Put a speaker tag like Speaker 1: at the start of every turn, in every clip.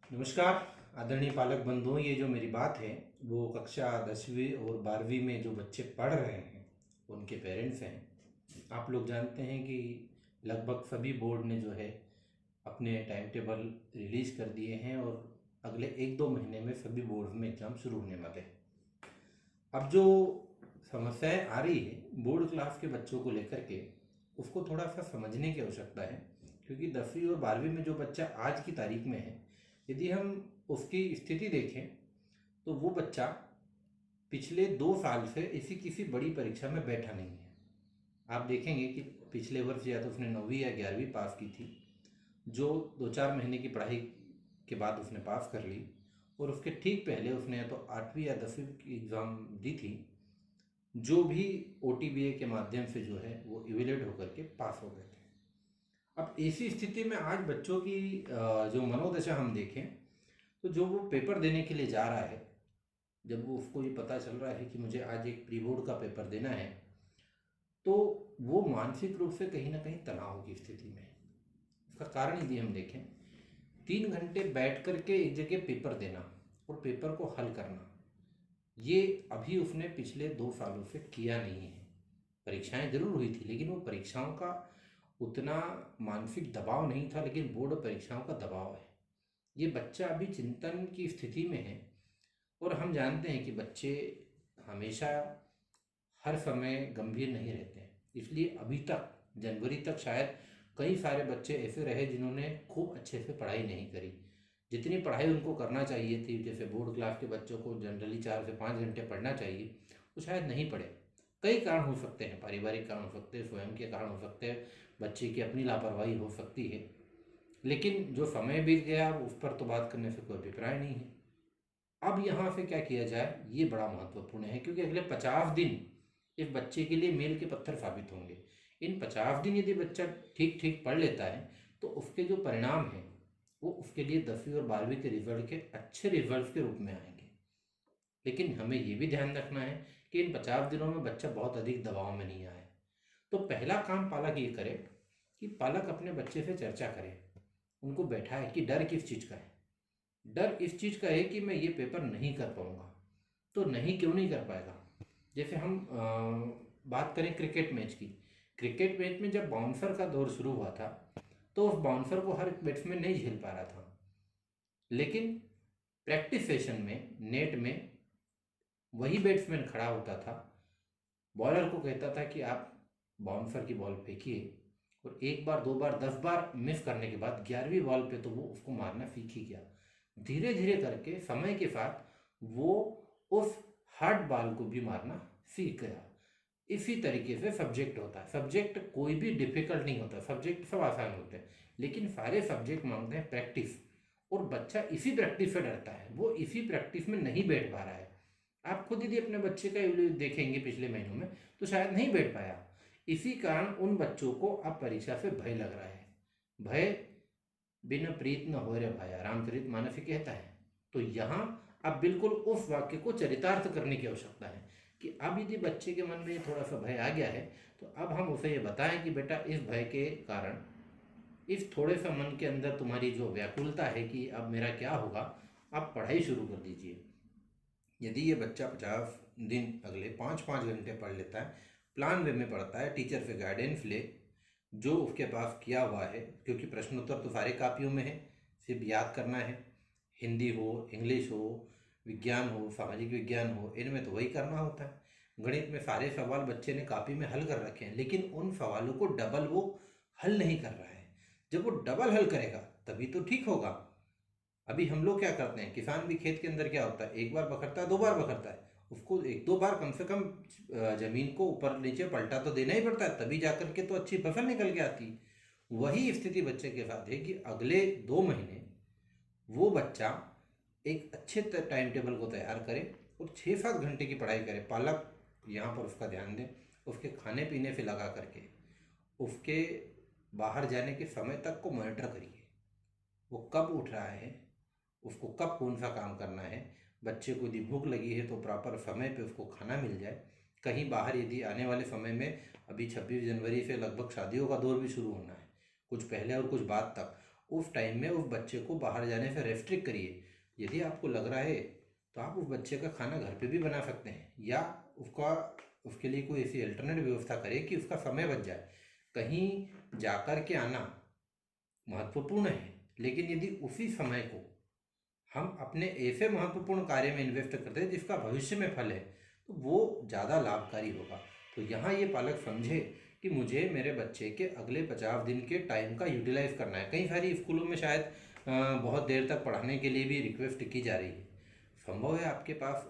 Speaker 1: नमस्कार आदरणीय पालक बंधुओं, ये जो मेरी बात है वो कक्षा 10वीं और 12वीं में जो बच्चे पढ़ रहे हैं उनके पेरेंट्स हैं। आप लोग जानते हैं कि लगभग सभी बोर्ड ने जो है अपने टाइम टेबल रिलीज़ कर दिए हैं और अगले 1-2 महीने में सभी बोर्ड में एग्ज़ाम शुरू होने वाले हैं। अब जो समस्याएं आ रही है बोर्ड क्लास के बच्चों को लेकर के, उसको थोड़ा सा समझने की आवश्यकता है। क्योंकि 10वीं और 12वीं में जो बच्चा आज की तारीख में है, यदि हम उसकी स्थिति देखें तो वो बच्चा पिछले 2 साल से ऐसी किसी बड़ी परीक्षा में बैठा नहीं है। आप देखेंगे कि पिछले वर्ष या तो उसने 9वीं या 11वीं पास की थी, जो 2-4 महीने की पढ़ाई के बाद उसने पास कर ली, और उसके ठीक पहले उसने या तो 8वीं या 10वीं की एग्ज़ाम दी थी, जो भी OTBA के माध्यम से जो है वो इवेल्यूएट होकर के पास हो गए थे। अब ऐसी स्थिति में आज बच्चों की जो मनोदशा हम देखें तो जो वो पेपर देने के लिए जा रहा है, जब वो उसको ये पता चल रहा है कि मुझे आज एक प्री बोर्ड का पेपर देना है, तो वो मानसिक रूप से कहीं ना कहीं तनाव की स्थिति में है। उसका कारण यदि हम देखें, 3 घंटे बैठ कर के एक जगह पेपर देना और पेपर को हल करना, ये अभी उसने पिछले 2 सालों से किया नहीं है। परीक्षाएं जरूर हुई थी, लेकिन वो परीक्षाओं का उतना मानसिक दबाव नहीं था, लेकिन बोर्ड परीक्षाओं का दबाव है। ये बच्चा अभी चिंतन की स्थिति में है, और हम जानते हैं कि बच्चे हमेशा हर समय गंभीर नहीं रहते हैं। इसलिए अभी तक जनवरी तक शायद कई सारे बच्चे ऐसे रहे जिन्होंने खूब अच्छे से पढ़ाई नहीं करी। जितनी पढ़ाई उनको करना चाहिए थी, जैसे बोर्ड क्लास के बच्चों को जनरली 4 से 5 घंटे पढ़ना चाहिए, वो शायद नहीं पढ़े। कई कारण हो सकते हैं, पारिवारिक कारण हो सकते हैं, स्वयं के कारण हो सकते हैं, बच्चे की अपनी लापरवाही हो सकती है। लेकिन जो समय बीत गया उस पर तो बात करने से कोई अभिप्राय नहीं है। अब यहाँ से क्या किया जाए, ये बड़ा महत्वपूर्ण है, क्योंकि अगले 50 दिन इस बच्चे के लिए मील के पत्थर साबित होंगे। इन 50 दिन यदि बच्चा ठीक ठीक पढ़ लेता है तो उसके जो परिणाम हैं वो उसके लिए 10वीं और 12वीं के रिजल्ट के अच्छे रिजल्ट के रूप में आएंगे। लेकिन हमें ये भी ध्यान रखना है कि इन 50 दिनों में बच्चा बहुत अधिक दबाव में नहीं आए। तो पहला काम पालक ये करे कि पालक अपने बच्चे से चर्चा करे, उनको बैठाए कि डर किस चीज़ का है। डर इस चीज़ का है कि मैं ये पेपर नहीं कर पाऊंगा। तो नहीं क्यों नहीं कर पाएगा? जैसे हम बात करें क्रिकेट मैच की। क्रिकेट मैच में जब बाउंसर का दौर शुरू हुआ था, तो उस बाउंसर को हर बैट्समैन नहीं झेल पा रहा था। लेकिन प्रैक्टिस सेशन में नेट में वही बैट्समैन खड़ा होता था, बॉलर को कहता था कि आप बाउंसर की बॉल फेंकिए, और 1 बार 2 बार 10 बार मिस करने के बाद 11वीं बॉल पे तो वो उसको मारना सीख ही गया। धीरे धीरे करके समय के साथ वो उस हार्ड बॉल को भी मारना सीख गया। इसी तरीके से सब्जेक्ट होता है। सब्जेक्ट कोई भी डिफिकल्ट नहीं होता, सब्जेक्ट सब आसान होते हैं, लेकिन सारे सब्जेक्ट मांगते हैं प्रैक्टिस। और बच्चा इसी प्रैक्टिस से डरता है, वो इसी प्रैक्टिस में नहीं बैठ पा रहा है। आप खुद यदि अपने बच्चे का देखेंगे पिछले महीनों में, तो शायद नहीं बैठ पाया। इसी कारण उन बच्चों को अब परीक्षा से भय लग रहा है। भय बिन प्रीत न हो रे भाया, रामचरित मानस ही कहता है। तो यहाँ अब बिल्कुल उस वाक्य को चरितार्थ करने की आवश्यकता है कि अब यदि बच्चे के मन में थोड़ा सा भय आ गया है, तो अब हम उसे ये बताएं कि बेटा इस भय के कारण, इस थोड़े सा मन के अंदर तुम्हारी जो व्याकुलता है कि अब मेरा क्या होगा, आप पढ़ाई शुरू कर दीजिए। यदि ये बच्चा 50 दिन अगले 5-5 घंटे पढ़ लेता है, प्लान वे में पढ़ता है, टीचर से गाइडेंस ले जो उसके पास किया हुआ है, क्योंकि प्रश्नोत्तर तो सारे कापियों में है, सिर्फ याद करना है। हिंदी हो, इंग्लिश हो, विज्ञान हो, सामाजिक विज्ञान हो, इनमें तो वही करना होता है। गणित में सारे सवाल बच्चे ने कापी में हल कर रखे हैं, लेकिन उन सवालों को डबल वो हल नहीं कर रहा है। जब वो डबल हल करेगा तभी तो ठीक होगा। अभी हम लोग क्या करते हैं, किसान भी खेत के अंदर क्या होता है, 1 बार बखरता है, 2 बार बखरता है, उसको 1-2 बार कम से कम जमीन को ऊपर नीचे पलटा तो देना ही पड़ता है, तभी जाकर के तो अच्छी फसल निकल के आती। वही स्थिति बच्चे के साथ है कि अगले 2 महीने वो बच्चा एक अच्छे टाइम टेबल को तैयार करे और 6-7 घंटे की पढ़ाई करे। पालक यहाँ पर उसका ध्यान दें, उसके खाने पीने से लगा करके उसके बाहर जाने के समय तक को मॉनिटर करिए। वो कब उठ रहा है, उसको कब कौन सा काम करना है। बच्चे को यदि भूख लगी है तो प्रॉपर समय पे उसको खाना मिल जाए। कहीं बाहर यदि आने वाले समय में, अभी 26 जनवरी से लगभग शादियों का दौर भी शुरू होना है, कुछ पहले और कुछ बाद तक, उस टाइम में उस बच्चे को बाहर जाने से रेस्ट्रिक्ट करिए। यदि आपको लग रहा है तो आप उस बच्चे का खाना घर पे भी बना सकते हैं, या उसका उसके लिए कोई ऐसी अल्टरनेट व्यवस्था करें कि उसका समय बच जाए। कहीं जाकर के आना महत्वपूर्ण है, लेकिन यदि उसी समय को हम अपने ऐसे महत्वपूर्ण कार्य में इन्वेस्ट करते हैं जिसका भविष्य में फल है, तो वो ज़्यादा लाभकारी होगा। तो यहाँ ये पालक समझे कि मुझे मेरे बच्चे के अगले 50 दिन के टाइम का यूटिलाइज करना है। कई सारी स्कूलों में शायद बहुत देर तक पढ़ाने के लिए भी रिक्वेस्ट की जा रही है। संभव है आपके पास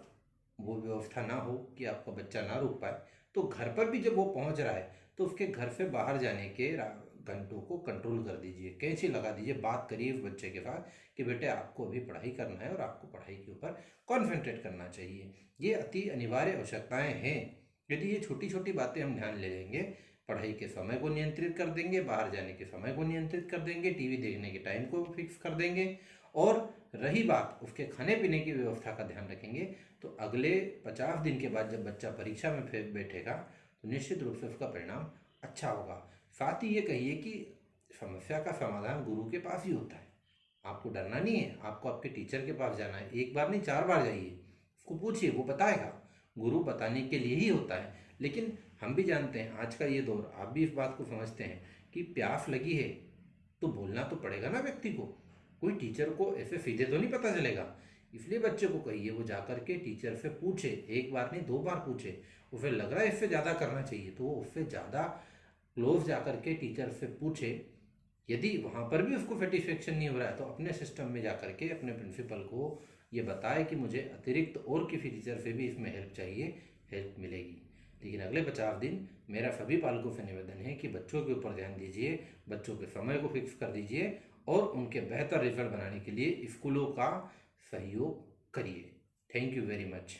Speaker 1: वो व्यवस्था ना हो कि आपका बच्चा ना रुक पाए, तो घर पर भी जब वो पहुंच रहा है तो उसके घर से बाहर जाने के घंटों को कंट्रोल कर दीजिए, कैंची लगा दीजिए, बात करिए उस बच्चे के साथ कि बेटे आपको अभी पढ़ाई करना है और आपको पढ़ाई के ऊपर कॉन्सेंट्रेट करना चाहिए। ये अति अनिवार्य आवश्यकताएं हैं। यदि ये छोटी छोटी बातें हम ध्यान ले लेंगे, पढ़ाई के समय को नियंत्रित कर देंगे, बाहर जाने के समय को नियंत्रित कर देंगे, टीवी देखने के टाइम को फिक्स कर देंगे, और रही बात उसके खाने पीने की व्यवस्था का ध्यान रखेंगे, तो अगले 50 दिन के बाद जब बच्चा परीक्षा में फिर बैठेगा तो निश्चित रूप से उसका परिणाम अच्छा होगा। साथ ही ये कहिए कि समस्या का समाधान गुरु के पास ही होता है। आपको डरना नहीं है, आपको आपके टीचर के पास जाना है। एक बार नहीं 4 बार जाइए, उसको पूछिए, वो बताएगा। गुरु बताने के लिए ही होता है। लेकिन हम भी जानते हैं आज का ये दौर, आप भी इस बात को समझते हैं कि प्यास लगी है तो बोलना तो पड़ेगा ना व्यक्ति को। कोई टीचर को ऐसे सीधे तो नहीं पता चलेगा। इसलिए बच्चे को कहिए वो जाकर के टीचर से पूछे, एक बार नहीं 2 बार पूछे। उसे लग रहा है इससे ज़्यादा करना चाहिए तो वो उससे ज़्यादा क्लोज जाकर के टीचर से पूछे। यदि वहाँ पर भी उसको सेटिस्फेक्शन नहीं हो रहा है तो अपने सिस्टम में जाकर के अपने प्रिंसिपल को ये बताए कि मुझे अतिरिक्त और किसी टीचर से भी इसमें हेल्प चाहिए, हेल्प मिलेगी। लेकिन अगले 50 दिन मेरा सभी पालकों से निवेदन है कि बच्चों के ऊपर ध्यान दीजिए, बच्चों के समय को फिक्स कर दीजिए और उनके बेहतर रिजल्ट बनाने के लिए स्कूलों का सहयोग करिए। Thank you very much.